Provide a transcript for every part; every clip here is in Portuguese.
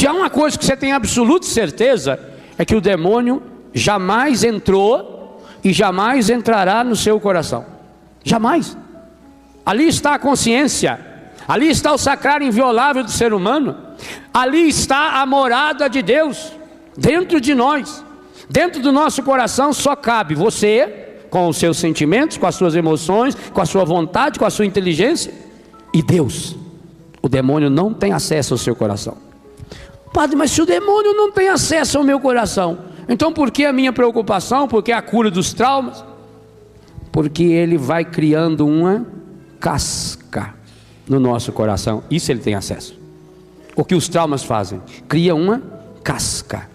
Se há uma coisa que você tem absoluta certeza, é que o demônio jamais entrou e jamais entrará no seu coração. Jamais. Ali está a consciência, ali está o sacrário inviolável do ser humano, ali está a morada de Deus, dentro de nós, dentro do nosso coração. Só cabe você, com os seus sentimentos, com as suas emoções, com a sua vontade, com a sua inteligência, e Deus. O demônio não tem acesso ao seu coração. Padre, mas se o demônio não tem acesso ao meu coração, então por que a minha preocupação? Por que a cura dos traumas? Porque ele vai criando uma casca no nosso coração. Isso ele tem acesso. O que os traumas fazem? Cria uma casca.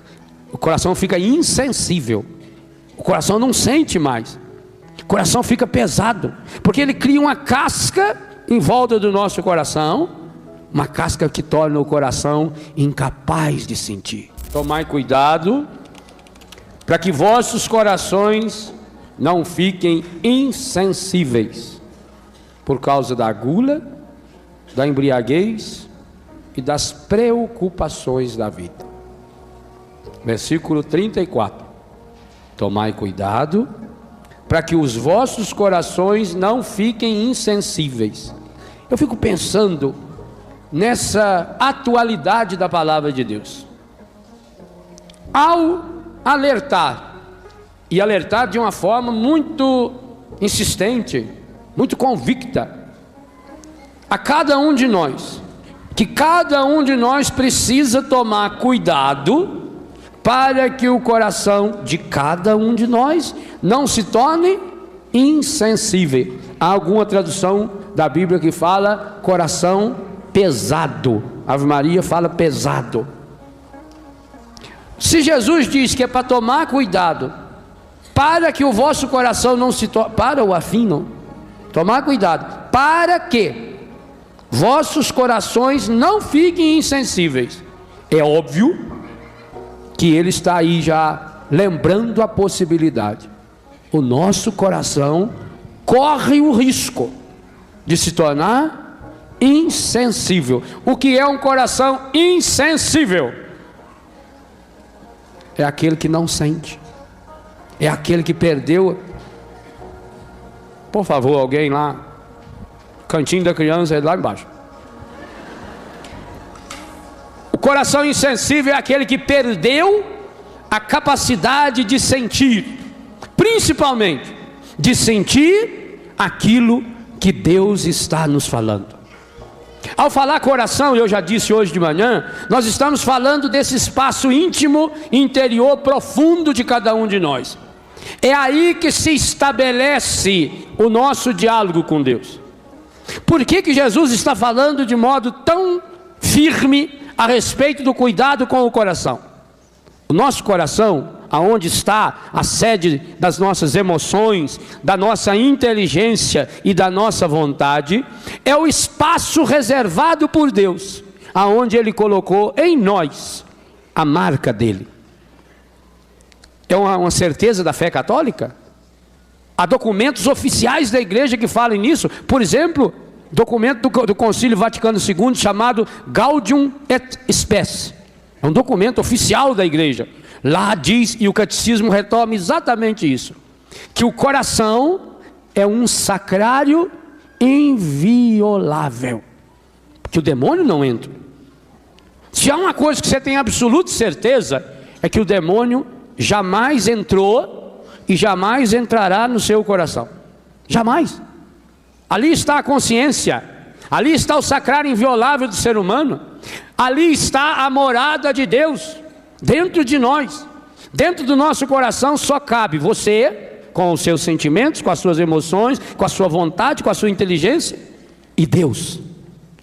O coração fica insensível. O coração não sente mais. O coração fica pesado, porque ele cria uma casca em volta do nosso coração, uma casca que torna o coração incapaz de sentir. Tomai cuidado para que vossos corações não fiquem insensíveis por causa da gula, da embriaguez e das preocupações da vida. Versículo 34. Tomai cuidado para que os vossos corações não fiquem insensíveis. Eu fico pensando nessa atualidade da palavra de Deus. Ao alertar, e alertar de uma forma muito insistente, muito convicta, a cada um de nós, que cada um de nós precisa tomar cuidado para que o coração de cada um de nós não se torne insensível. Há alguma tradução da Bíblia que fala coração pesado. Ave Maria fala pesado. Se Jesus diz que é para tomar cuidado, para que o vosso coração não se torne, para o afim não, tomar cuidado, para que vossos corações não fiquem insensíveis, é óbvio que ele está aí já lembrando a possibilidade. O nosso coração corre o risco de se tornar insensível. O que é um coração insensível? É aquele que não sente, é aquele que perdeu. Por favor, alguém lá, cantinho da criança é lá embaixo. O coração insensível é aquele que perdeu a capacidade de sentir, principalmente de sentir aquilo que Deus está nos falando. Ao falar coração, eu já disse hoje de manhã, nós estamos falando desse espaço íntimo, interior, profundo de cada um de nós. É aí que se estabelece o nosso diálogo com Deus. Por que Jesus está falando de modo tão firme a respeito do cuidado com o coração? O nosso coração, aonde está a sede das nossas emoções, da nossa inteligência e da nossa vontade, é o espaço reservado por Deus, aonde Ele colocou em nós a marca dele. É uma certeza da fé católica. Há documentos oficiais da igreja que falam nisso. Por exemplo, documento do Concílio Vaticano II chamado Gaudium et Spes. É um documento oficial da igreja. Lá diz, e o catecismo retoma exatamente isso, que o coração é um sacrário inviolável, que o demônio não entra. Se há uma coisa que você tem absoluta certeza, é que o demônio jamais entrou e jamais entrará no seu coração. Jamais. Ali está a consciência, ali está o sacrário inviolável do ser humano, ali está a morada de Deus, dentro de nós, dentro do nosso coração. Só cabe você, com os seus sentimentos, com as suas emoções, com a sua vontade, com a sua inteligência, e Deus.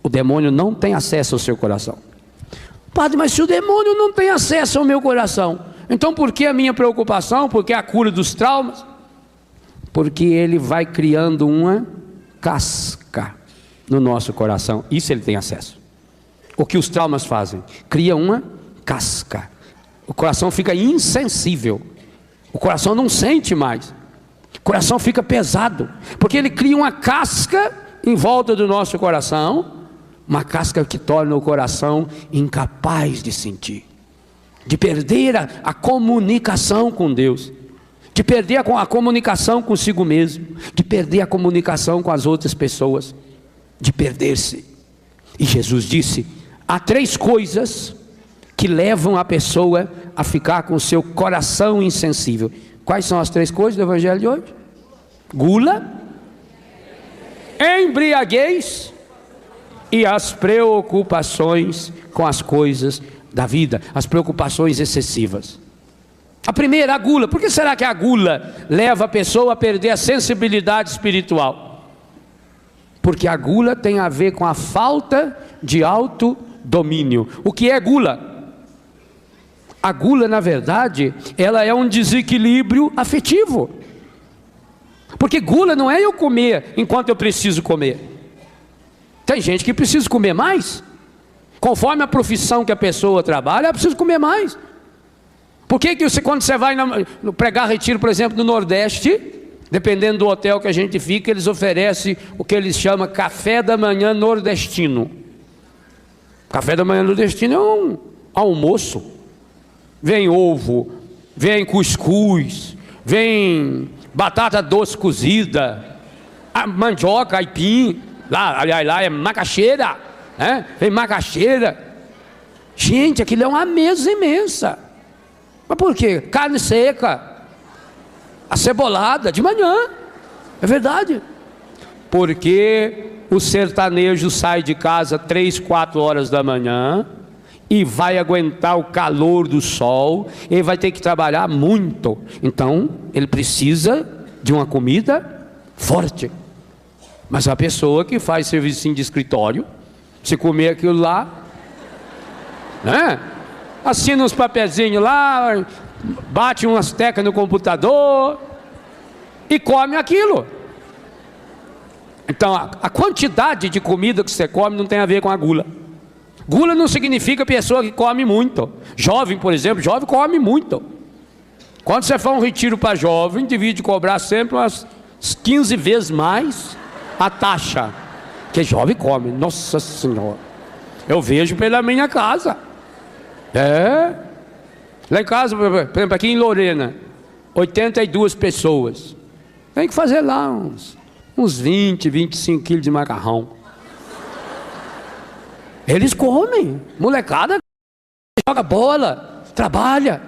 O demônio não tem acesso ao seu coração. Padre, mas se o demônio não tem acesso ao meu coração, então por que a minha preocupação? Por que a cura dos traumas? Porque ele vai criando uma casca no nosso coração. Isso ele tem acesso. O que os traumas fazem? Cria uma casca. O coração fica insensível. O coração não sente mais. O coração fica pesado, porque ele cria uma casca em volta do nosso coração, Uma casca que torna o coração incapaz de sentir, de perder a comunicação com Deus, de perder a comunicação consigo mesmo, de perder a comunicação com as outras pessoas, de perder-se. E Jesus disse: há 3 coisas que levam a pessoa a ficar com o seu coração insensível. Quais são as 3 coisas do Evangelho de hoje? Gula, embriaguez e as preocupações com as coisas da vida, as preocupações excessivas. A primeira, a gula. Por que será que a gula leva a pessoa a perder a sensibilidade espiritual? Porque a gula tem a ver com a falta de autodomínio. O que é gula? A gula, na verdade, ela é um desequilíbrio afetivo. Porque gula não é eu comer enquanto eu preciso comer. Tem gente que precisa comer mais. Conforme a profissão que a pessoa trabalha, ela precisa comer mais. Por que você, quando você vai pregar retiro, por exemplo, no Nordeste, dependendo do hotel que a gente fica, eles oferecem o que eles chamam café da manhã nordestino. Café da manhã nordestino é um almoço. Vem ovo, vem cuscuz, vem batata doce cozida, mandioca, aipim, aliás, lá é macaxeira, né? Vem macaxeira. Gente, aquilo é uma mesa imensa. Mas por quê? Carne seca, acebolada, de manhã, é verdade. Porque o sertanejo sai de casa 3, 4 horas da manhã, e vai aguentar o calor do sol, ele vai ter que trabalhar muito, então ele precisa de uma comida forte. Mas a pessoa que faz serviço de escritório, se comer aquilo lá, né? Assina uns papezinhos lá, bate umas teclas no computador e come aquilo. Então a quantidade de comida que você come não tem a ver com a gula. Gula não significa pessoa que come muito. Jovem, por exemplo, jovem come muito. Quando você for um retiro para jovem, devia de cobrar sempre umas 15 vezes mais a taxa. Que jovem come, nossa senhora. Eu vejo pela minha casa. Lá em casa, por exemplo, aqui em Lorena, 82 pessoas. Tem que fazer lá uns 20, 25 quilos de macarrão. Eles comem, molecada joga bola, trabalha.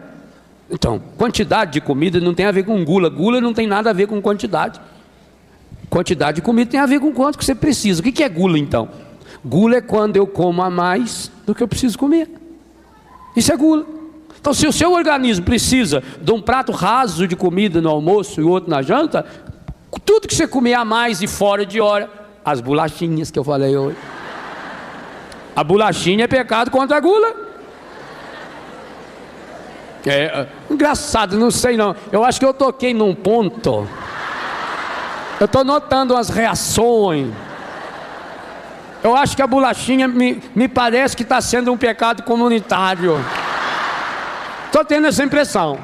Então, quantidade de comida não tem a ver com gula. Gula não tem nada a ver com quantidade. Quantidade de comida tem a ver com quanto que você precisa. O que é gula então? Gula é quando eu como a mais do que eu preciso comer. Isso é gula. Então, se o seu organismo precisa de um prato raso de comida no almoço e outro na janta, tudo que você comer a mais e fora de hora, as bolachinhas que eu falei hoje. A bolachinha é pecado contra a gula. Engraçado, não sei não. Eu acho que eu toquei num ponto. Eu estou notando umas reações. Eu acho que a bolachinha me parece que está sendo um pecado comunitário. Estou tendo essa impressão.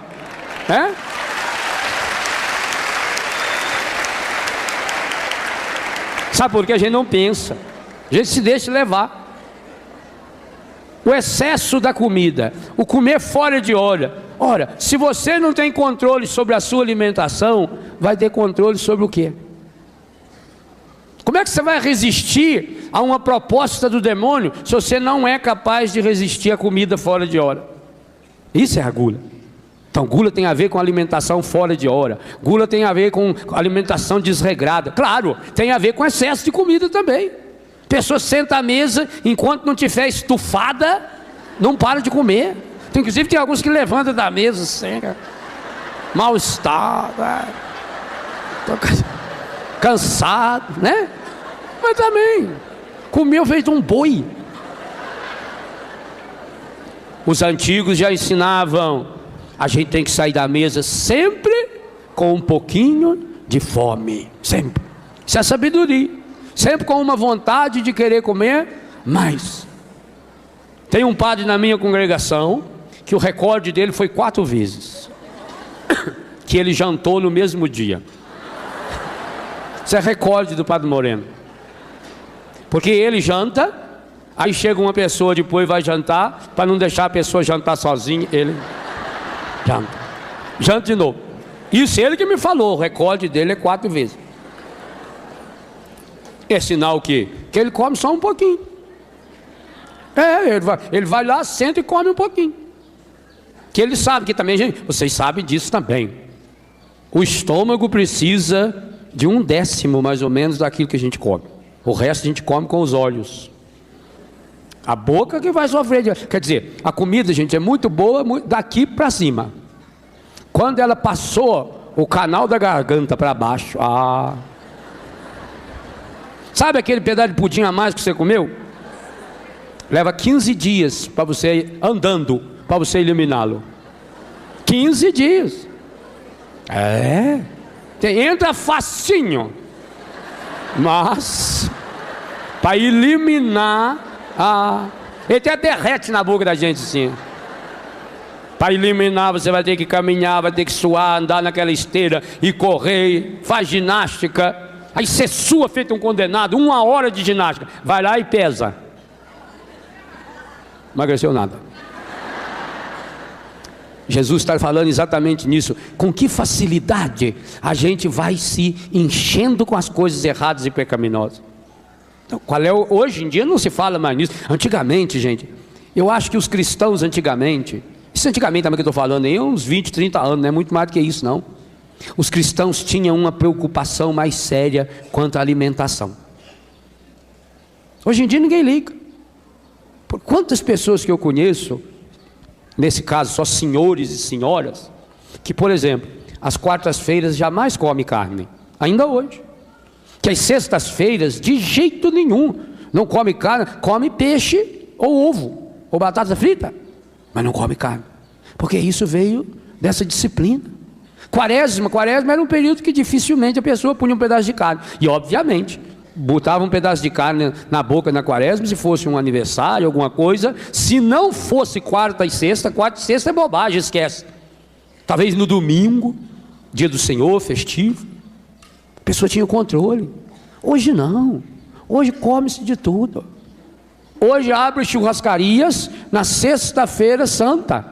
Sabe por que a gente não pensa? A gente se deixa levar. O excesso da comida, o comer fora de hora. Ora, se você não tem controle sobre a sua alimentação, vai ter controle sobre o quê? Como é que você vai resistir a uma proposta do demônio se você não é capaz de resistir à comida fora de hora? Isso é a gula. Então gula tem a ver com alimentação fora de hora. Gula tem a ver com alimentação desregrada. Claro, tem a ver com excesso de comida também. Pessoa senta à mesa, enquanto não tiver estufada, não para de comer. Inclusive tem alguns que levantam da mesa assim, mal-estar, cansado, né? Mas também, comeu feito um boi. Os antigos já ensinavam, a gente tem que sair da mesa sempre com um pouquinho de fome, sempre. Isso é sabedoria. Sempre com uma vontade de querer comer mais. Tem um padre na minha congregação que o recorde dele foi 4 vezes que ele jantou no mesmo dia. Isso é recorde do padre Moreno. Porque ele janta Aí chega uma pessoa depois, vai jantar, para não deixar a pessoa jantar sozinha, ele janta de novo. Isso ele que me falou, o recorde dele é 4 vezes. É sinal que ele come só um pouquinho. Ele vai lá, senta e come um pouquinho. Que ele sabe que também, gente, vocês sabem disso também. O estômago precisa de 1/10 mais ou menos daquilo que a gente come. O resto a gente come com os olhos. A boca que vai sofrer. Quer dizer, a comida, gente, é muito boa daqui para cima. Quando ela passou o canal da garganta para baixo, sabe aquele pedaço de pudim a mais que você comeu? Leva 15 dias para você andando, para você eliminá-lo. 15 dias. Entra facinho. Mas para eliminar, ele até derrete na boca da gente assim. Para eliminar, você vai ter que caminhar, vai ter que suar, andar naquela esteira e correr, faz ginástica. Aí você sua feito um condenado, 1 hora de ginástica. Vai lá e pesa. Emagreceu nada. Jesus está falando exatamente nisso. Com que facilidade a gente vai se enchendo com as coisas erradas e pecaminosas. Então, hoje em dia não se fala mais nisso. Antigamente, gente, eu acho que os cristãos antigamente, isso antigamente também que eu estou falando aí, uns 20, 30 anos, não é muito mais do que isso não. Os cristãos tinham uma preocupação mais séria quanto à alimentação. Hoje em dia ninguém liga. Por quantas pessoas que eu conheço, nesse caso só senhores e senhoras, que por exemplo, às quartas-feiras jamais come carne, ainda hoje. Que às sextas-feiras de jeito nenhum não come carne, come peixe ou ovo, ou batata frita, mas não come carne, porque isso veio dessa disciplina. Quaresma era um período que dificilmente a pessoa punha um pedaço de carne, e obviamente botava um pedaço de carne na boca na quaresma se fosse um aniversário, alguma coisa. Se não fosse quarta e sexta é bobagem, esquece. Talvez no domingo, dia do Senhor, festivo, a pessoa tinha o controle. Hoje não, hoje come-se de tudo. Hoje abre churrascarias na sexta-feira santa,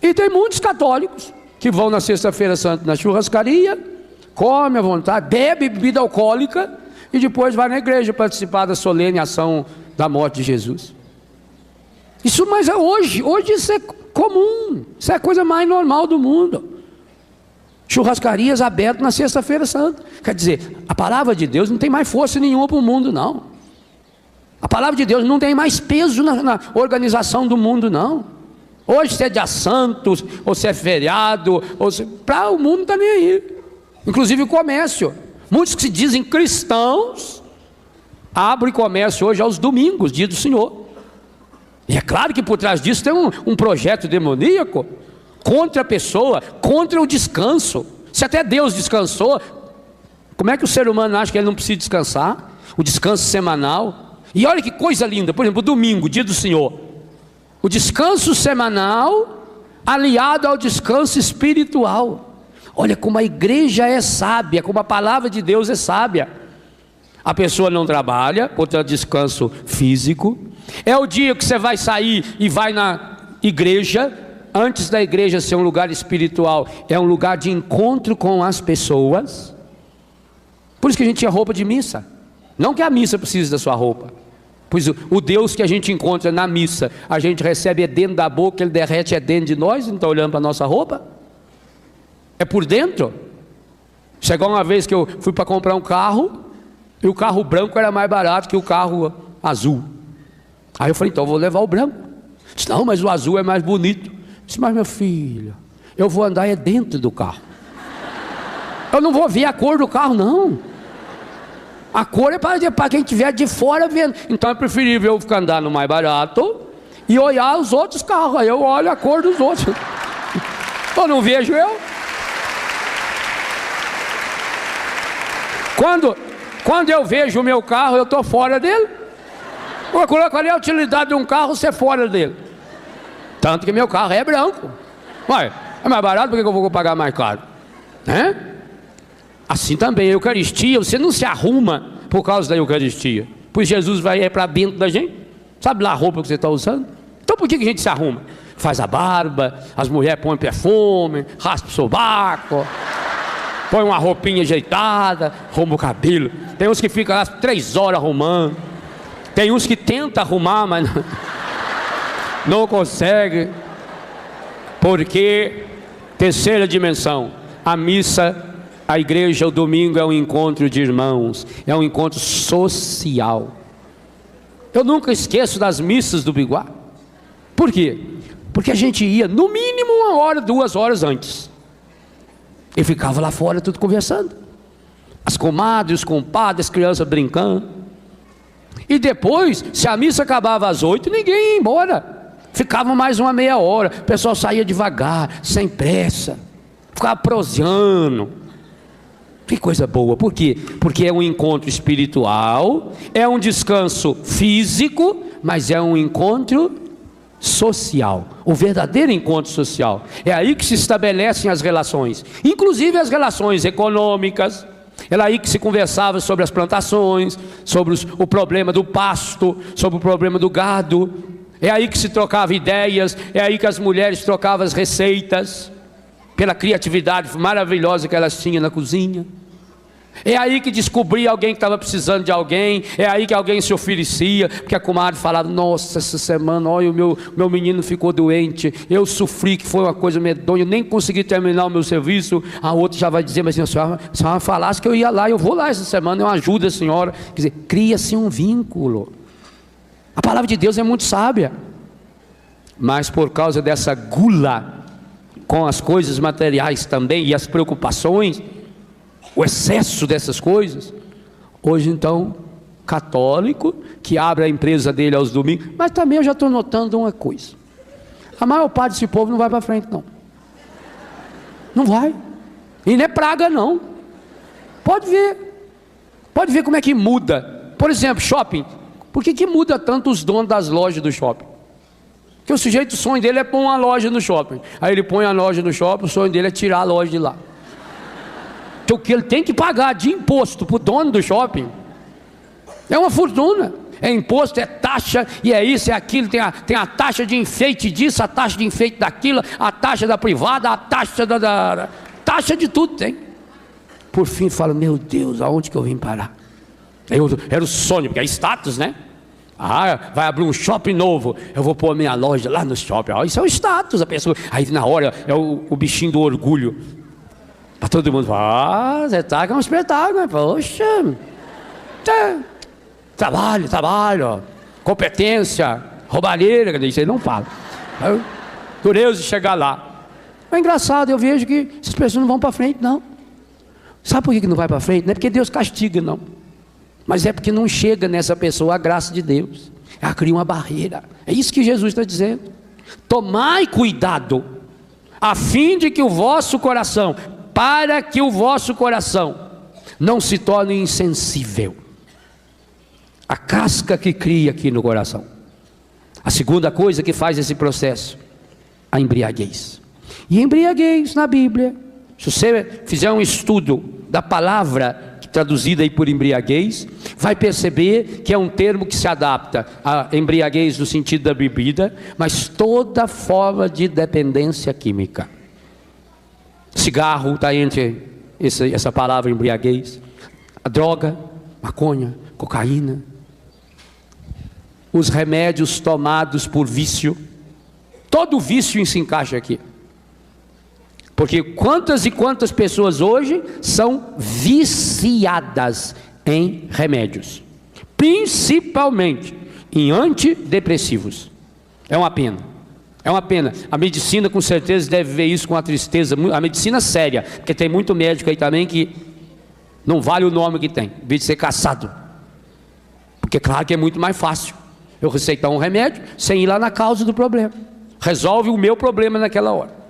e tem muitos católicos que vão na sexta-feira santa na churrascaria, come à vontade, bebe bebida alcoólica e depois vai na igreja participar da solene ação da morte de Jesus. Isso, mas é hoje isso é comum, isso é a coisa mais normal do mundo. Churrascarias abertas na sexta-feira santa. Quer dizer, a palavra de Deus não tem mais força nenhuma para o mundo, não. A palavra de Deus não tem mais peso na organização do mundo, não. Hoje se é dia santos, ou se é feriado, para o mundo não está nem aí. Inclusive o comércio. Muitos que se dizem cristãos abrem comércio hoje aos domingos, dia do Senhor. E é claro que por trás disso tem um projeto demoníaco contra a pessoa, contra o descanso. Se até Deus descansou, como é que o ser humano acha que ele não precisa descansar? O descanso semanal. E olha que coisa linda, por exemplo, o domingo, dia do Senhor. O descanso semanal aliado ao descanso espiritual. Olha como a igreja é sábia, como a palavra de Deus é sábia. A pessoa não trabalha, portanto descanso físico. É o dia que você vai sair e vai na igreja. Antes da igreja ser um lugar espiritual, é um lugar de encontro com as pessoas. Por isso que a gente tinha roupa de missa. Não que a missa precise da sua roupa, pois o Deus que a gente encontra na missa, a gente recebe dentro da boca, ele derrete dentro de nós, não está olhando para a nossa roupa. É por dentro. Chegou uma vez que eu fui para comprar um carro, e o carro branco era mais barato que o carro azul. Aí eu falei, então eu vou levar o branco. Disse, não, mas o azul é mais bonito. Disse, mas meu filho, eu vou andar dentro do carro. Eu não vou ver a cor do carro, não. A cor é para quem estiver de fora vendo. Então é preferível eu ficar andando no mais barato e olhar os outros carros. Aí eu olho a cor dos outros. Eu não vejo eu. Quando eu vejo o meu carro, eu estou fora dele. Qual é a utilidade de um carro ser fora dele? Tanto que meu carro é branco. Ué, é mais barato, por que eu vou pagar mais caro? Assim também a Eucaristia, você não se arruma por causa da Eucaristia, pois Jesus vai para dentro da gente. Sabe lá a roupa que você está usando? Então por que a gente se arruma? Faz a barba, as mulheres põem perfume, raspa o sovaco, põe uma roupinha ajeitada, arruma o cabelo. Tem uns que ficam lá 3 horas arrumando. Tem uns que tentam arrumar, mas não consegue. Porque, terceira dimensão, a missa, a igreja, o domingo é um encontro de irmãos, é um encontro social. Eu nunca esqueço das missas do Biguá. Por quê? Porque a gente ia no mínimo 1 hora, 2 horas antes, e ficava lá fora tudo conversando, as comadres, os compadres, as crianças brincando. E depois, se a missa acabava às 8, ninguém ia embora, ficava mais uma meia hora, o pessoal saía devagar, sem pressa, ficava proseando. Que coisa boa. Por quê? Porque é um encontro espiritual, é um descanso físico, mas é um encontro social, o verdadeiro encontro social. É aí que se estabelecem as relações, inclusive as relações econômicas. Era aí que se conversava sobre as plantações, sobre o problema do pasto, sobre o problema do gado. É aí que se trocava ideias, é aí que as mulheres trocavam as receitas, pela criatividade maravilhosa que elas tinham na cozinha. É aí que descobria alguém que estava precisando de alguém. É aí que alguém se oferecia, porque a comadre falava: nossa, essa semana, olha, o meu menino ficou doente, eu sofri, que foi uma coisa medonha, eu nem consegui terminar o meu serviço. A outra já vai dizer: mas a senhora falasse que eu ia lá, eu vou lá essa semana, eu ajudo a senhora. Quer dizer, cria-se um vínculo. A palavra de Deus é muito sábia, mas por causa dessa gula com as coisas materiais também, e as preocupações, o excesso dessas coisas, hoje então, católico, que abre a empresa dele aos domingos. Mas também eu já estou notando uma coisa: a maior parte desse povo não vai para frente não. Não vai. E não é praga não. Pode ver como é que muda. Por exemplo, shopping. Por que muda tanto os donos das lojas do shopping? Porque o sujeito, o sonho dele é pôr uma loja no shopping. Aí ele põe a loja no shopping, o sonho dele é tirar a loja de lá. Então o que ele tem que pagar de imposto para o dono do shopping é uma fortuna. É imposto, é taxa, e é isso, é aquilo. Tem a taxa de enfeite disso, a taxa de enfeite daquilo, a taxa da privada, a taxa taxa de tudo tem. Por fim fala: meu Deus, aonde que eu vim parar? Era o sonho, porque é status, né? Ah, vai abrir um shopping novo, eu vou pôr a minha loja lá no shopping. Isso é o status, a pessoa. Aí na hora é o bichinho do orgulho. Para todo mundo falar: ah, você tá com um espetáculo, poxa, trabalho, competência, roubalheira, isso aí não fala. Curioso de chegar lá. É engraçado, eu vejo que essas pessoas não vão para frente não. Sabe por que não vai para frente? Não é porque Deus castiga não, mas é porque não chega nessa pessoa a graça de Deus. Ela cria uma barreira. É isso que Jesus está dizendo: tomai cuidado, a fim de que o vosso coração, para que o vosso coração não se torne insensível. A casca que cria aqui no coração. A segunda coisa que faz esse processo: a embriaguez. E embriaguez na Bíblia, se você fizer um estudo da palavra traduzida aí por embriaguez, vai perceber que é um termo que se adapta a embriaguez no sentido da bebida, mas toda forma de dependência química. Cigarro está entre essa palavra embriaguez. A droga, maconha, cocaína, os remédios tomados por vício. Todo vício se encaixa aqui. Porque quantas e quantas pessoas hoje são viciadas em remédios, principalmente em antidepressivos. É uma pena. É uma pena. A medicina com certeza deve ver isso com uma tristeza. A medicina séria, porque tem muito médico aí também que não vale o nome que tem, em vez de ser caçado. Porque claro que é muito mais fácil eu receitar um remédio sem ir lá na causa do problema. Resolve o meu problema naquela hora,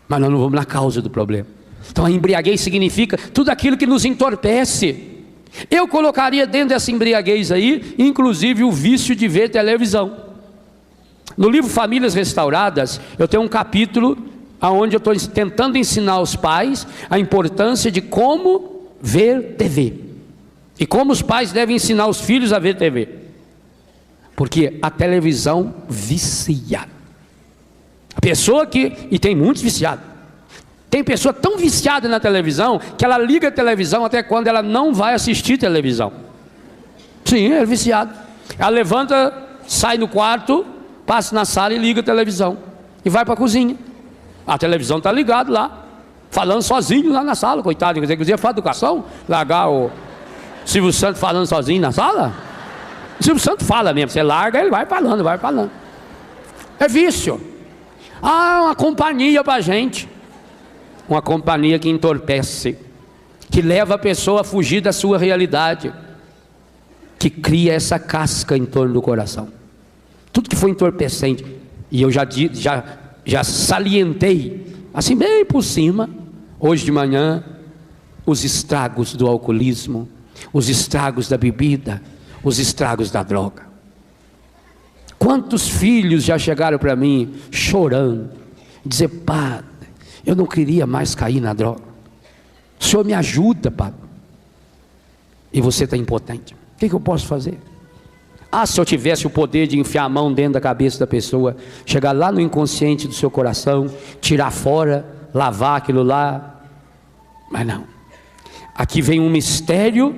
mas nós não vamos na causa do problema. Então a embriaguez significa tudo aquilo que nos entorpece. Eu colocaria dentro dessa embriaguez aí, inclusive o vício de ver televisão. No livro Famílias Restauradas, eu tenho um capítulo onde eu estou tentando ensinar aos pais a importância de como ver TV, e como os pais devem ensinar os filhos a ver TV. Porque a televisão vicia. A pessoa e tem muitos viciados. Tem pessoa tão viciada na televisão que ela liga a televisão até quando ela não vai assistir televisão. Sim, é viciado. Ela levanta, sai do quarto, passa na sala e liga a televisão. E vai para a cozinha. A televisão está ligada lá, falando sozinho lá na sala, coitado. Inclusive, fala educação, largar o Silvio Santos falando sozinho na sala. O Silvio Santos fala mesmo, você larga, ele vai falando, vai falando. É vício. Uma companhia para a gente. Uma companhia que entorpece, que leva a pessoa a fugir da sua realidade, que cria essa casca em torno do coração. Tudo que foi entorpecente, e eu já salientei, assim bem por cima, hoje de manhã, os estragos do alcoolismo, os estragos da bebida, os estragos da droga. Quantos filhos já chegaram para mim chorando, dizer: Padre, eu não queria mais cair na droga, o Senhor me ajuda, Padre. E você está impotente. O que eu posso fazer? Se eu tivesse o poder de enfiar a mão dentro da cabeça da pessoa, chegar lá no inconsciente do seu coração, tirar fora, lavar aquilo lá. Mas não. Aqui vem um mistério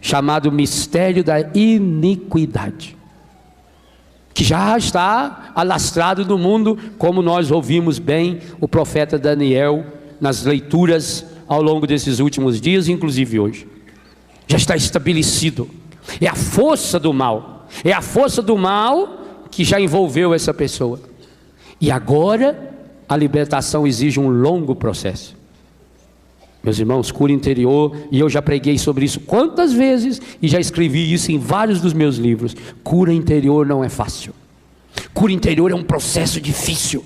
chamado mistério da iniquidade, que já está alastrado no mundo, como nós ouvimos bem o profeta Daniel nas leituras ao longo desses últimos dias, inclusive hoje. Já está estabelecido. É a força do mal. É a força do mal que já envolveu essa pessoa. E agora a libertação exige um longo processo. Meus irmãos, cura interior, e eu já preguei sobre isso quantas vezes, e já escrevi isso em vários dos meus livros. Cura interior não é fácil. Cura interior é um processo difícil.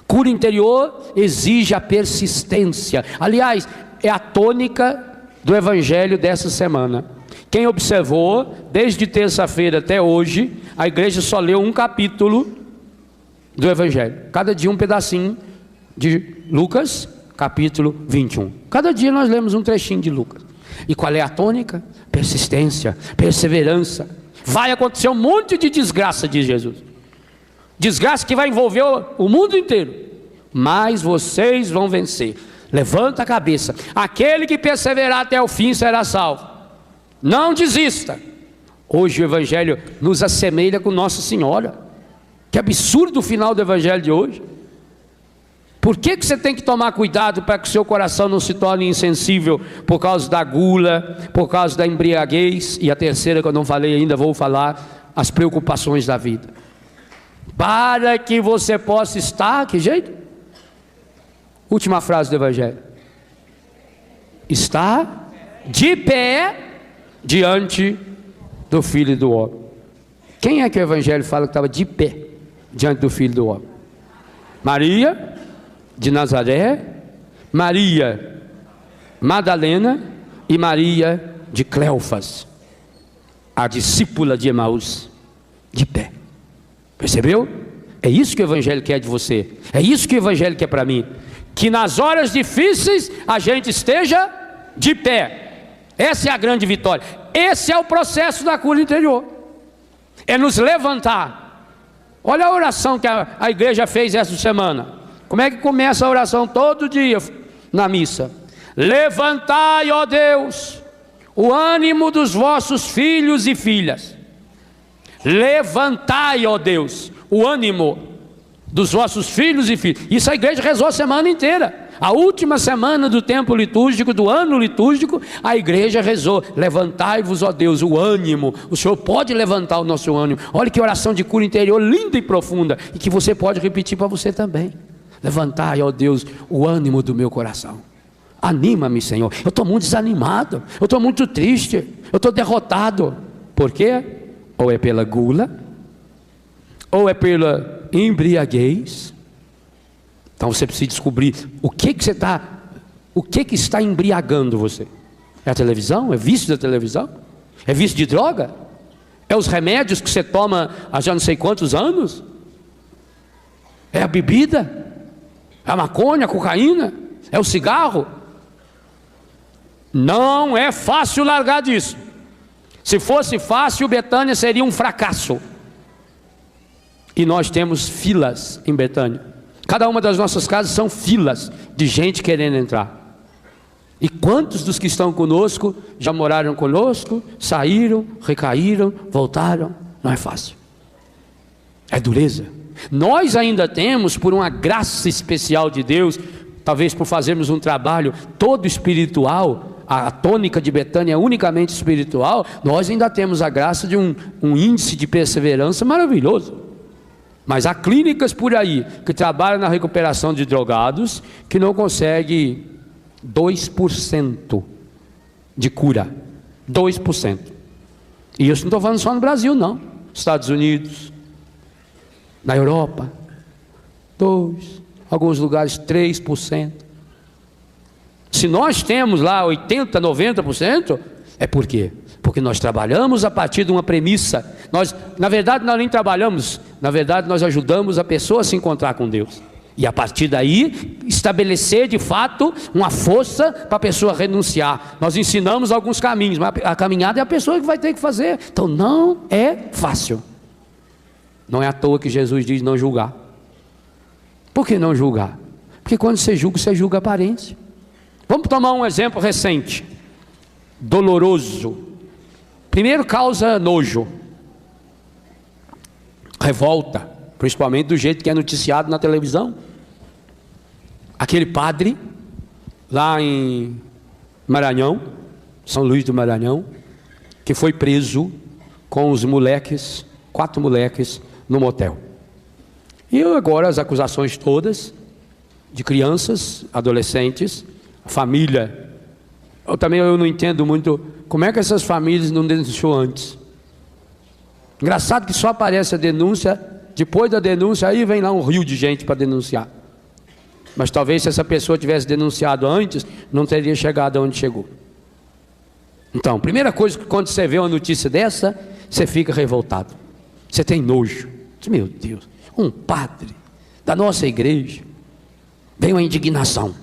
Cura interior exige a persistência. Aliás, é a tônica do evangelho dessa semana. Quem observou, desde terça-feira até hoje, a igreja só leu um capítulo do evangelho. Cada dia um pedacinho de Lucas, capítulo 21. Cada dia nós lemos um trechinho de Lucas. E qual é a tônica? Persistência, perseverança. Vai acontecer um monte de desgraça, diz Jesus. Desgraça que vai envolver o mundo inteiro. Mas vocês vão vencer. Levanta a cabeça. Aquele que perseverar até o fim será salvo. Não desista. Hoje o evangelho nos assemelha com Nossa Senhora. Que absurdo o final do evangelho de hoje. Por que você tem que tomar cuidado para que o seu coração não se torne insensível por causa da gula, por causa da embriaguez, e a terceira que eu não falei ainda, vou falar, as preocupações da vida. Para que você possa estar, que jeito? Última frase do evangelho. Está de pé diante do Filho do Homem. Quem é que o evangelho fala que estava de pé diante do Filho do Homem? Maria de Nazaré, Maria Madalena e Maria de Cleofas, a discípula de Emaús, de pé. Percebeu? É isso que o evangelho quer de você. É isso que o evangelho quer para mim. Que nas horas difíceis a gente esteja de pé. Essa é a grande vitória. Esse é o processo da cura interior. É nos levantar. Olha a oração que a igreja fez essa semana. Como é que começa a oração todo dia na missa? Levantai, ó Deus, o ânimo dos vossos filhos e filhas. Levantai, ó Deus, o ânimo dos vossos filhos e filhas. Isso a igreja rezou a semana inteira. A última semana do tempo litúrgico, do ano litúrgico, a igreja rezou: levantai-vos, ó Deus, o ânimo. O Senhor pode levantar o nosso ânimo. Olha que oração de cura interior linda e profunda, e que você pode repetir para você também. Levantai, ó Deus, o ânimo do meu coração. Anima-me, Senhor. Eu estou muito desanimado, eu estou muito triste, eu estou derrotado. Por quê? Ou é pela gula, ou é pela embriaguez. Então você precisa descobrir o que está embriagando você. É a televisão? É vício da televisão? É vício de droga? É os remédios que você toma há já não sei quantos anos? É a bebida? É a maconha, a cocaína? É o cigarro? Não é fácil largar disso. Se fosse fácil, Betânia seria um fracasso. E nós temos filas em Betânia. Cada uma das nossas casas são filas de gente querendo entrar. E quantos dos que estão conosco já moraram conosco, saíram, recaíram, voltaram? Não é fácil. É dureza. Nós ainda temos, por uma graça especial de Deus, talvez por fazermos um trabalho todo espiritual, a tônica de Betânia é unicamente espiritual, nós ainda temos a graça de um índice de perseverança maravilhoso. Mas há clínicas por aí que trabalham na recuperação de drogados que não conseguem 2% de cura. 2%. E isso não estou falando só no Brasil, não. Estados Unidos, na Europa, 2%, alguns lugares 3%. Se nós temos lá 80%, 90%, é por quê? Porque nós trabalhamos a partir de uma premissa. Na verdade, nós nem trabalhamos, na verdade, nós ajudamos a pessoa a se encontrar com Deus. E a partir daí, estabelecer de fato uma força para a pessoa renunciar. Nós ensinamos alguns caminhos, mas a caminhada é a pessoa que vai ter que fazer. Então não é fácil. Não é à toa que Jesus diz não julgar. Por que não julgar? Porque quando você julga a aparência. Vamos tomar um exemplo recente, doloroso. Primeiro, causa nojo, revolta, principalmente do jeito que é noticiado na televisão. Aquele padre lá em Maranhão, São Luís do Maranhão, que foi preso com os moleques, 4 moleques, no motel. E agora as acusações todas de crianças, adolescentes, família. Eu não entendo muito como é que essas famílias não denunciou antes. Engraçado que só aparece a denúncia, depois da denúncia aí vem lá um rio de gente para denunciar. Mas talvez se essa pessoa tivesse denunciado antes, não teria chegado aonde chegou. Então, primeira coisa que quando você vê uma notícia dessa, você fica revoltado. Você tem nojo. Meu Deus, um padre da nossa igreja, vem uma indignação.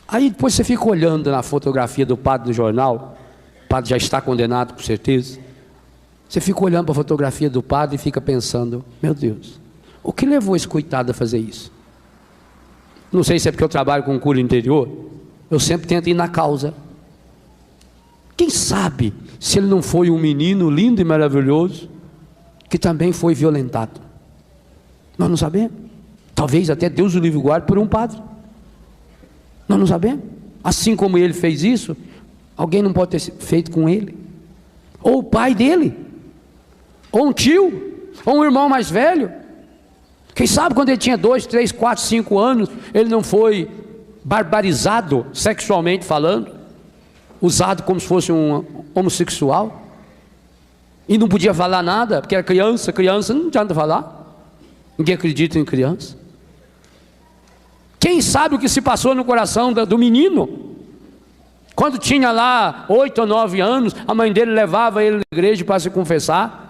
Aí depois você fica olhando na fotografia do padre no jornal, o padre já está condenado com certeza. Você fica olhando para a fotografia do padre e fica pensando, meu Deus, o que levou esse coitado a fazer isso? Não sei se é porque eu trabalho com cura interior, eu sempre tento ir na causa. Quem sabe se ele não foi um menino lindo e maravilhoso, que também foi violentado? Nós não sabemos. Talvez até Deus o livre guarde por um padre. Nós não sabemos. Assim como ele fez isso, alguém não pode ter feito com ele. Ou o pai dele, ou um tio, ou um irmão mais velho. Quem sabe quando ele tinha 2, 3, 4, 5 anos, ele não foi barbarizado, sexualmente falando, usado como se fosse um homossexual, e não podia falar nada, porque era criança não adianta falar, ninguém acredita em criança. Quem sabe o que se passou no coração do menino, quando tinha lá 8 ou 9 anos, a mãe dele levava ele na igreja para se confessar.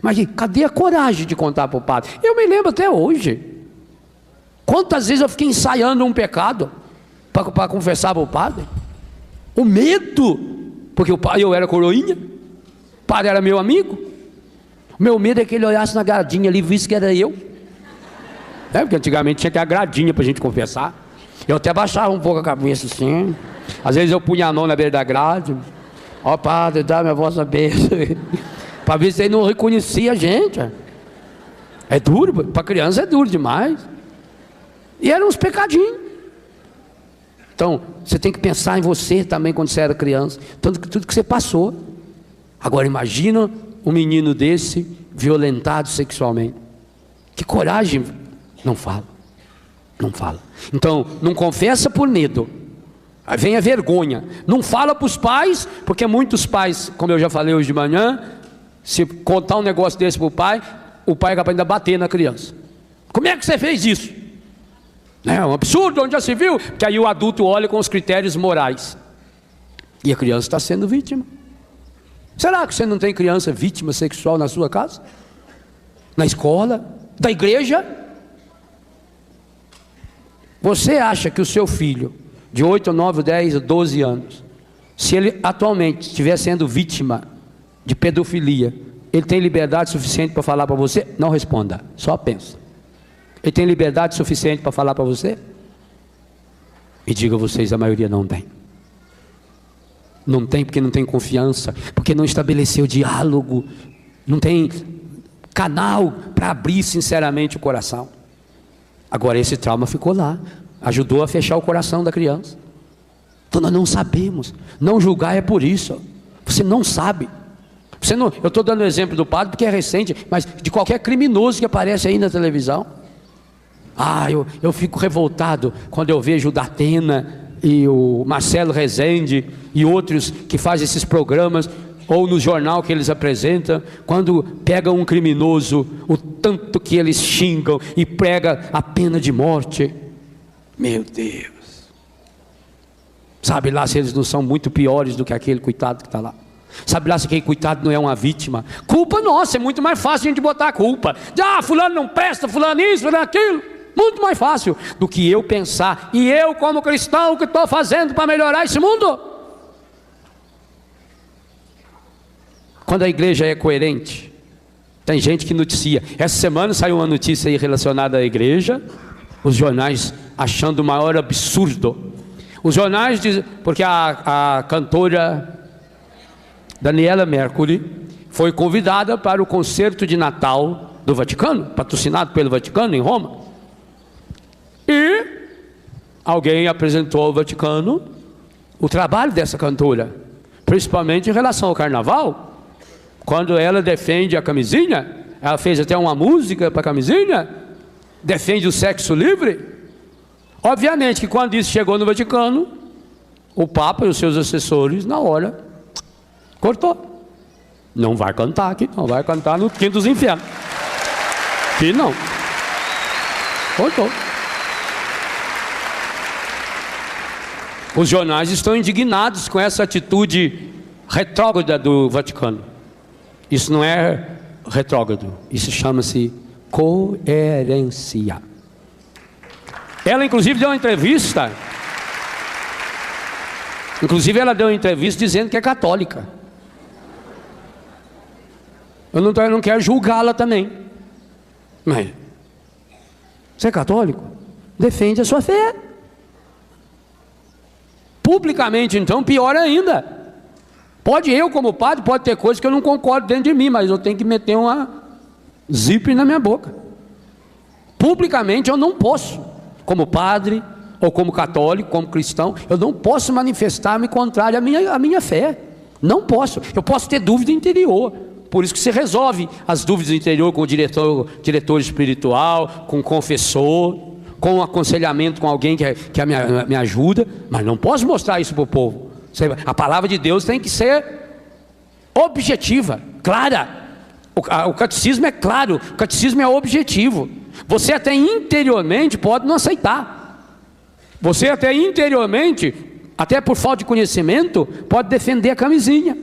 Mas cadê a coragem de contar para o padre? Eu me lembro até hoje, quantas vezes eu fiquei ensaiando um pecado, para confessar para o padre, o medo, porque eu era coroinha, o padre era meu amigo, o meu medo é que ele olhasse na gradinha ali e visse que era eu, porque antigamente tinha que ter a gradinha para a gente confessar, eu até baixava um pouco a cabeça assim, às vezes eu punha a mão na beira da grade, ó padre, dá minha vossa bênção, para ver se ele não reconhecia a gente. É duro, para criança é duro demais, e eram uns pecadinhos. Então, você tem que pensar em você também quando você era criança, tudo que você passou. Agora imagina um menino desse violentado sexualmente. Que coragem. Não fala. Então, não confessa por medo. Aí vem a vergonha. Não fala para os pais, porque muitos pais, como eu já falei hoje de manhã, se contar um negócio desse para o pai é capaz de bater na criança. Como é que você fez isso? É um absurdo, onde já se viu? Porque aí o adulto olha com os critérios morais, e a criança está sendo vítima. Será que você não tem criança vítima sexual na sua casa? Na escola? Da igreja? Você acha que o seu filho de 8, 9, 10, 12 anos, se ele atualmente estiver sendo vítima de pedofilia, ele tem liberdade suficiente para falar para você? Não responda, só pensa. Ele tem liberdade suficiente para falar para você? E diga a vocês, a maioria não tem. Não tem porque não tem confiança, porque não estabeleceu diálogo, não tem canal para abrir sinceramente o coração. Agora esse trauma ficou lá, ajudou a fechar o coração da criança. Então nós não sabemos. Não julgar é por isso. Você não sabe. Você não, eu estou dando o exemplo do padre porque é recente, mas de qualquer criminoso que aparece aí na televisão. Eu fico revoltado quando eu vejo o Datena e o Marcelo Rezende e outros que fazem esses programas, ou no jornal que eles apresentam, quando pegam um criminoso, o tanto que eles xingam e pregam a pena de morte. Meu Deus, sabe lá se eles não são muito piores do que aquele coitado que está lá? Sabe lá se aquele coitado não é uma vítima? Culpa nossa, é muito mais fácil a gente botar a culpa. Fulano não presta, fulano isso, fulano aquilo. Muito mais fácil do que eu pensar, e eu como cristão, o que estou fazendo para melhorar esse mundo? Quando a igreja é coerente, tem gente que noticia. Essa semana saiu uma notícia aí relacionada à igreja, os jornais achando o maior absurdo. Os jornais dizem, porque a cantora Daniela Mercury foi convidada para o concerto de Natal do Vaticano, patrocinado pelo Vaticano em Roma. E alguém apresentou ao Vaticano o trabalho dessa cantora, principalmente em relação ao carnaval. Quando ela defende a camisinha, ela fez até uma música para a camisinha, defende o sexo livre. Obviamente que quando isso chegou no Vaticano, o Papa e os seus assessores, na hora, cortou. Não vai cantar aqui, não vai cantar no quinto dos infernos. Aqui não. Cortou. Os jornais estão indignados com essa atitude retrógrada do Vaticano. Isso não é retrógrado, isso chama-se coerência. Ela inclusive deu uma entrevista, dizendo que é católica. Eu não quero julgá-la também, mas você é católico? Defende a sua fé. Publicamente, então, pior ainda. Eu como padre, pode ter coisas que eu não concordo dentro de mim, mas eu tenho que meter uma zíper na minha boca. Publicamente eu não posso, como padre, ou como católico, como cristão, eu não posso manifestar-me contrário à minha fé. Não posso. Eu posso ter dúvida interior. Por isso que você resolve as dúvidas interior com o diretor espiritual, com o confessor, com um aconselhamento com alguém que me ajuda, mas não posso mostrar isso para o povo. A palavra de Deus tem que ser objetiva, clara. O catecismo é claro, o catecismo é objetivo. Você até interiormente pode não aceitar. Você até interiormente, até por falta de conhecimento, pode defender a camisinha.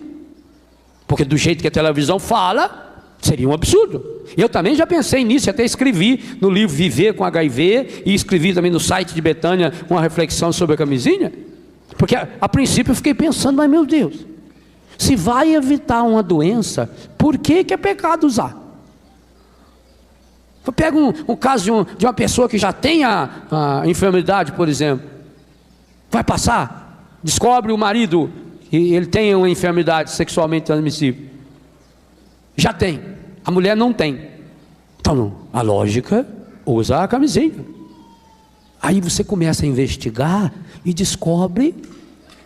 Porque do jeito que a televisão fala, seria um absurdo. Eu também já pensei nisso, até escrevi no livro Viver com HIV, e escrevi também no site de Betânia uma reflexão sobre a camisinha. Porque a princípio eu fiquei pensando, mas meu Deus, se vai evitar uma doença, por que é pecado usar? Eu pego um caso de uma pessoa que já tem a enfermidade, por exemplo, vai passar, descobre o marido e ele tem uma enfermidade sexualmente transmissível, já tem, a mulher não tem, então a lógica, usa a camisinha. Aí você começa a investigar e descobre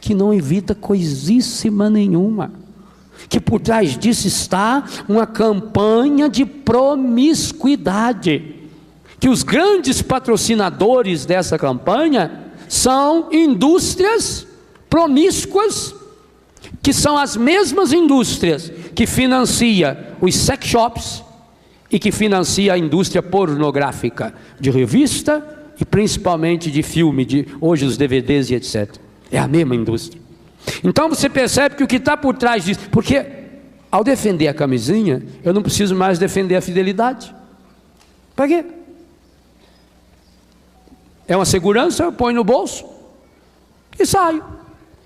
que não evita coisíssima nenhuma, que por trás disso está uma campanha de promiscuidade, que os grandes patrocinadores dessa campanha são indústrias promíscuas, que são as mesmas indústrias que financia os sex shops e que financia a indústria pornográfica de revista e principalmente de filme, hoje os DVDs e etc. É a mesma indústria. Então você percebe que o que está por trás disso, porque ao defender a camisinha, eu não preciso mais defender a fidelidade. Para quê? É uma segurança, eu ponho no bolso e saio.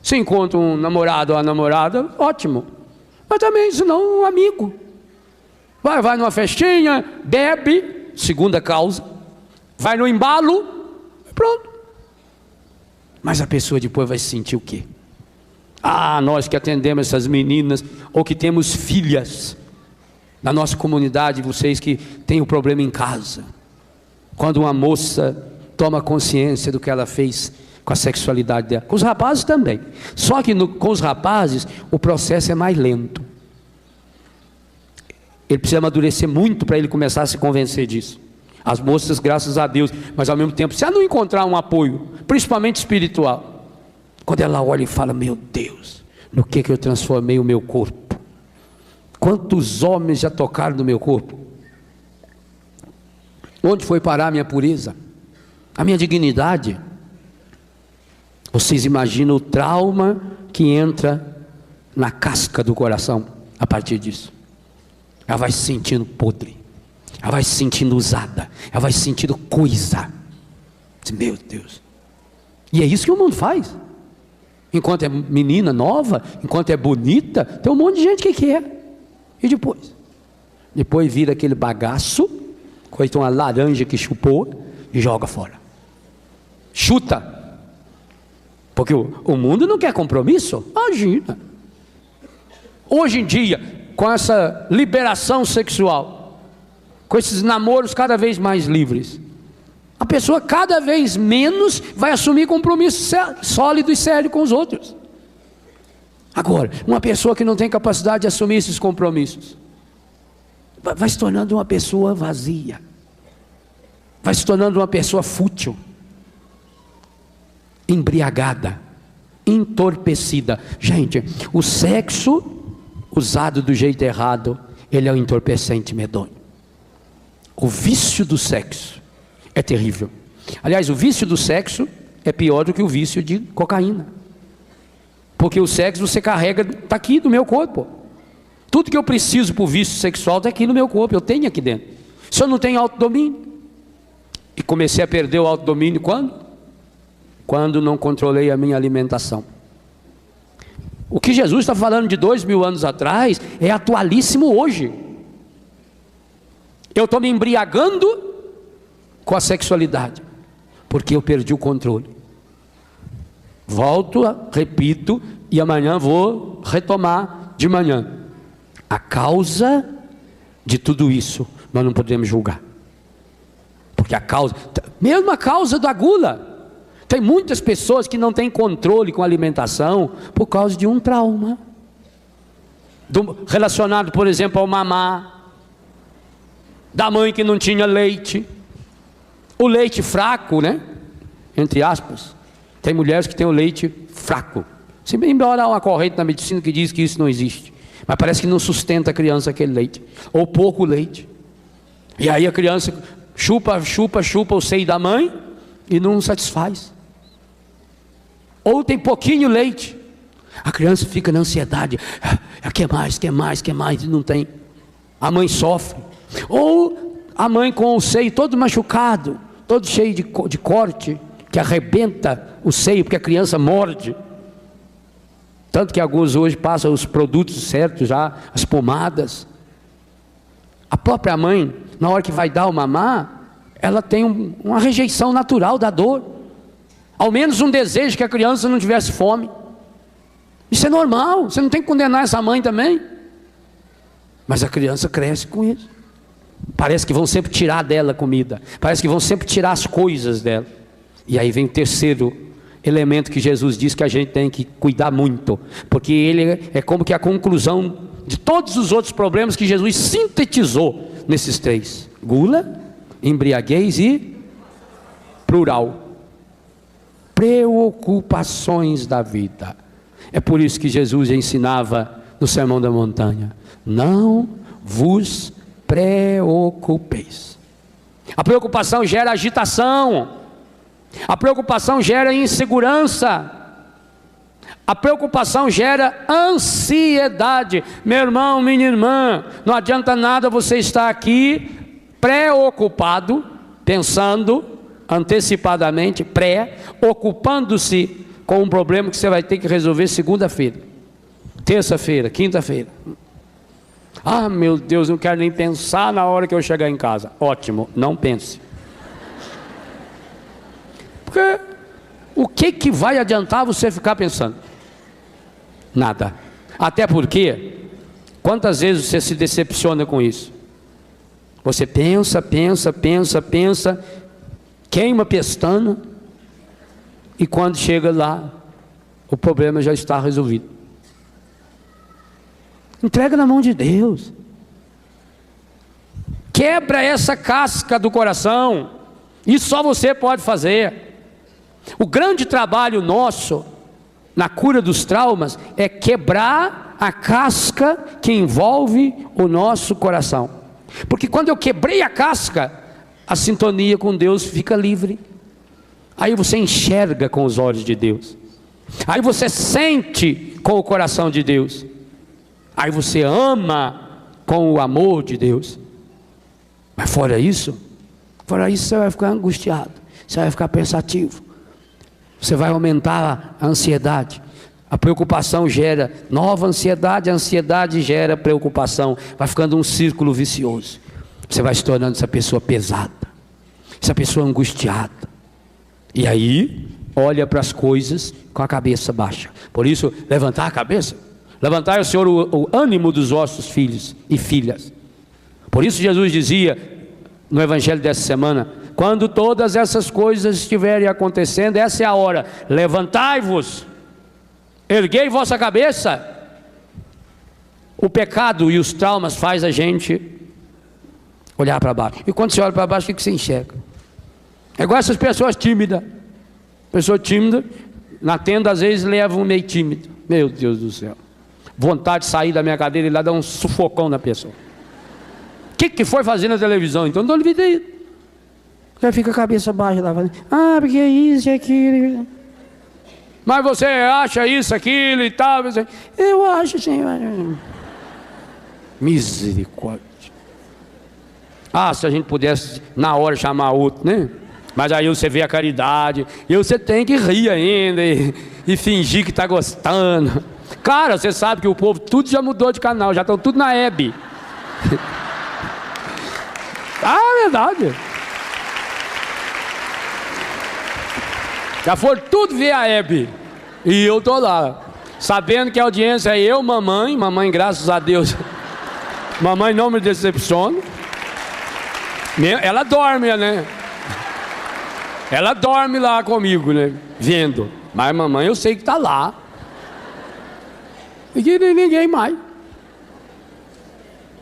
Se encontro um namorado ou uma namorada, ótimo. Mas também, se não, um amigo. Vai numa festinha, bebe, segunda causa, vai no embalo, pronto. Mas a pessoa depois vai sentir o quê? Nós que atendemos essas meninas, ou que temos filhas na nossa comunidade, vocês que têm o problema em casa, quando uma moça toma consciência do que ela fez com a sexualidade dela, com os rapazes também, só que com os rapazes o processo é mais lento, ele precisa amadurecer muito para ele começar a se convencer disso. As moças, graças a Deus, mas ao mesmo tempo, se ela não encontrar um apoio, principalmente espiritual, quando ela olha e fala, meu Deus, no que eu transformei o meu corpo? Quantos homens já tocaram no meu corpo? Onde foi parar a minha pureza? A minha dignidade? Vocês imaginam o trauma que entra na casca do coração a partir disso? Ela vai se sentindo podre, ela vai se sentindo usada, ela vai se sentindo coisa. Meu Deus. E é isso que o mundo faz. Enquanto é menina nova, enquanto é bonita, tem um monte de gente que quer. E depois? Depois vira aquele bagaço, coisa uma laranja que chupou e joga fora. Chuta. Porque o mundo não quer compromisso. Imagina. Hoje em dia, com essa liberação sexual, com esses namoros cada vez mais livres, a pessoa cada vez menos vai assumir compromisso sólido e sério com os outros. Agora, uma pessoa que não tem capacidade de assumir esses compromissos, vai se tornando uma pessoa vazia, vai se tornando uma pessoa fútil, embriagada, entorpecida. Gente, o sexo usado do jeito errado, ele é um entorpecente medonho. O vício do sexo é terrível. Aliás, o vício do sexo é pior do que o vício de cocaína, porque o sexo você carrega, está aqui no meu corpo. Tudo que eu preciso para o vício sexual está aqui no meu corpo, eu tenho aqui dentro. Se eu não tenho autodomínio, e comecei a perder o autodomínio quando não controlei a minha alimentação. O que Jesus está falando de 2000 anos atrás é atualíssimo hoje. Eu estou me embriagando com a sexualidade, porque eu perdi o controle. Volto, repito, e amanhã vou retomar de manhã. A causa de tudo isso, nós não podemos julgar. Porque a causa, mesmo a causa da gula, tem muitas pessoas que não têm controle com a alimentação por causa de um trauma. Relacionado, por exemplo, ao mamar, da mãe que não tinha leite, o leite fraco, né? Entre aspas. Tem mulheres que têm o leite fraco. Embora há uma corrente na medicina que diz que isso não existe, mas parece que não sustenta a criança aquele leite, ou pouco leite. E aí a criança chupa o seio da mãe e não satisfaz. Ou tem pouquinho leite, a criança fica na ansiedade, quer mais, e não tem. A mãe sofre. Ou a mãe com o seio todo machucado, todo cheio de corte, que arrebenta o seio, porque a criança morde. Tanto que alguns hoje passam os produtos certos já, as pomadas. A própria mãe, na hora que vai dar o mamar, ela tem uma rejeição natural da dor. Ao menos um desejo que a criança não tivesse fome. Isso é normal, você não tem que condenar essa mãe também. Mas a criança cresce com isso. Parece que vão sempre tirar dela a comida, parece que vão sempre tirar as coisas dela. E aí vem o terceiro elemento que Jesus diz que a gente tem que cuidar muito, porque ele é como que a conclusão de todos os outros problemas que Jesus sintetizou nesses três: gula, embriaguez e plural. Preocupações da vida. É por isso que Jesus ensinava no Sermão da Montanha: não vos preocupeis. A preocupação gera agitação, a preocupação gera insegurança, a preocupação gera ansiedade. Meu irmão, minha irmã, não adianta nada você estar aqui preocupado, pensando antecipadamente, ocupando-se com um problema que você vai ter que resolver segunda-feira, terça-feira, quinta-feira. Ah, meu Deus, não quero nem pensar na hora que eu chegar em casa. Ótimo, não pense. Porque o que vai adiantar você ficar pensando? Nada. Até porque, quantas vezes você se decepciona com isso? Você pensa, queima pestana, e quando chega lá, o problema já está resolvido. Entrega na mão de Deus. Quebra essa casca do coração. Isso só você pode fazer. O grande trabalho nosso na cura dos traumas é quebrar a casca que envolve o nosso coração. Porque quando eu quebrei a casca, a sintonia com Deus fica livre. Aí você enxerga com os olhos de Deus. Aí você sente com o coração de Deus. Aí você ama com o amor de Deus. Mas fora isso você vai ficar angustiado, você vai ficar pensativo, você vai aumentar a ansiedade. A preocupação gera nova ansiedade, a ansiedade gera preocupação. Vai ficando um círculo vicioso. Você vai se tornando essa pessoa pesada, essa pessoa angustiada. E aí, olha para as coisas com a cabeça baixa. Por isso, levantar a cabeça. Levantai, o Senhor, o ânimo dos vossos filhos e filhas. Por isso Jesus dizia no Evangelho dessa semana: quando todas essas coisas estiverem acontecendo, essa é a hora. Levantai-vos, erguei vossa cabeça. O pecado e os traumas faz a gente olhar para baixo. E quando você olha para baixo, o que você enxerga? É igual essas pessoas tímidas. Pessoa tímida, na tenda às vezes leva um meio tímido. Meu Deus do céu. Vontade de sair da minha cadeira e lá dar um sufocão na pessoa. O que foi fazer na televisão? Então não duvidei. Já fica a cabeça baixa lá, falando: ah, porque é isso e aquilo. Mas você acha isso, aquilo e tal? Eu acho, Senhor. Misericórdia. Ah, se a gente pudesse na hora chamar outro, né? Mas aí você vê a caridade, e você tem que rir ainda e fingir que está gostando. Cara, você sabe que o povo tudo já mudou de canal, já estão tudo na Hebe. Ah, é verdade. Já foram tudo ver a Hebe. E eu estou lá, sabendo que a audiência é eu, mamãe, graças a Deus, mamãe não me decepciona. Ela dorme, né? Ela dorme lá comigo, né? Vendo. Mas mamãe eu sei que está lá. E ninguém mais.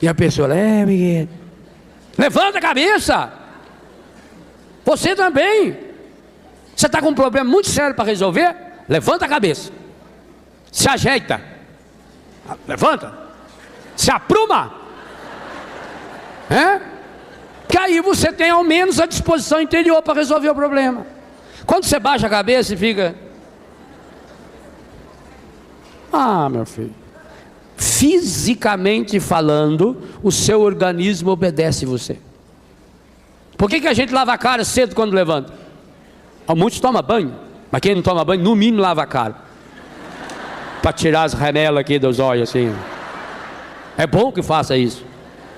E a pessoa: Miguel, levanta a cabeça. Você também. Você está com um problema muito sério para resolver? Levanta a cabeça. Se ajeita. Levanta. Se apruma. Que aí você tem ao menos a disposição interior para resolver o problema. Quando você baixa a cabeça e fica: ah, meu filho, fisicamente falando, o seu organismo obedece você. Por que a gente lava a cara cedo quando levanta? Muitos tomam banho, mas quem não toma banho, no mínimo lava a cara, para tirar as remelas aqui dos olhos assim. É bom que faça isso.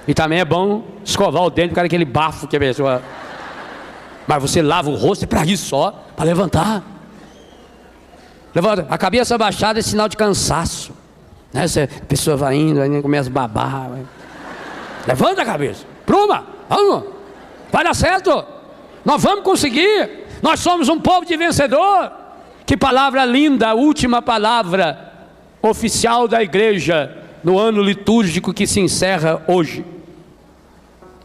E também é bom escovar o dente, porque aquele bafo que a pessoa... Mas você lava o rosto, é para isso só, para levantar. Levanta. A cabeça baixada é sinal de cansaço, né? A pessoa vai indo, aí começa a babar. Levanta a cabeça. Pruma, vamos. Vai dar certo. Nós vamos conseguir. Nós somos um povo de vencedor. Que palavra linda, a última palavra oficial da igreja no ano litúrgico que se encerra hoje.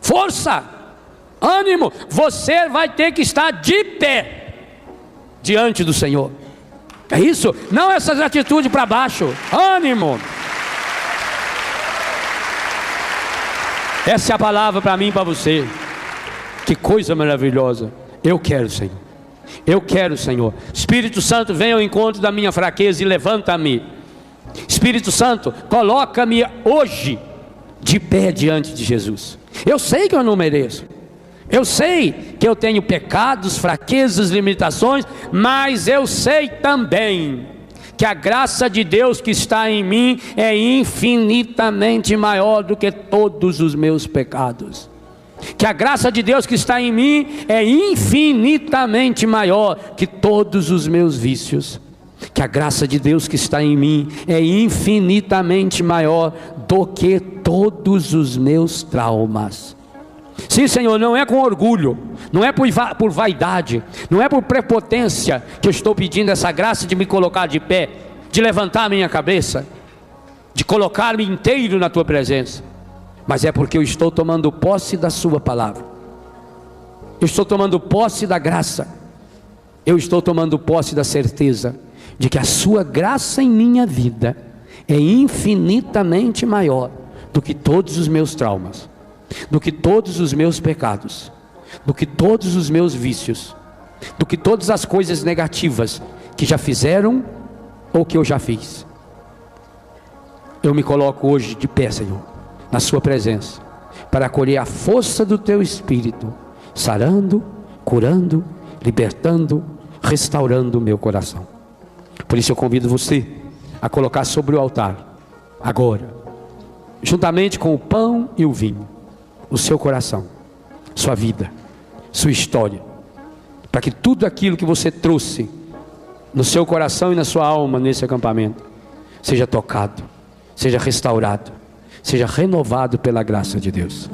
Força, ânimo. Você vai ter que estar de pé diante do Senhor. É isso? Não essas atitudes para baixo. Ânimo. Essa é a palavra para mim e para você. Que coisa maravilhosa. Eu quero, Senhor. Eu quero, Senhor. Espírito Santo, venha ao encontro da minha fraqueza e levanta-me. Espírito Santo, coloca-me hoje de pé diante de Jesus. Eu sei que eu não mereço. Eu sei que eu tenho pecados, fraquezas, limitações, mas eu sei também que a graça de Deus que está em mim é infinitamente maior do que todos os meus pecados. Que a graça de Deus que está em mim é infinitamente maior que todos os meus vícios. Que a graça de Deus que está em mim é infinitamente maior do que todos os meus traumas. Sim, Senhor, não é com orgulho, não é por vaidade, não é por prepotência que eu estou pedindo essa graça de me colocar de pé, de levantar a minha cabeça, de colocar-me inteiro na Tua presença, mas é porque eu estou tomando posse da Sua palavra, eu estou tomando posse da graça, eu estou tomando posse da certeza de que a Sua graça em minha vida é infinitamente maior do que todos os meus traumas, do que todos os meus pecados, do que todos os meus vícios, do que todas as coisas negativas que já fizeram ou que eu já fiz. Eu me coloco hoje de pé, Senhor, na Sua presença, para acolher a força do Teu Espírito, sarando, curando, libertando, restaurando o meu coração. Por isso eu convido você a colocar sobre o altar, agora, juntamente com o pão e o vinho, o seu coração, sua vida, sua história, para que tudo aquilo que você trouxe no seu coração e na sua alma nesse acampamento seja tocado, seja restaurado, seja renovado pela graça de Deus.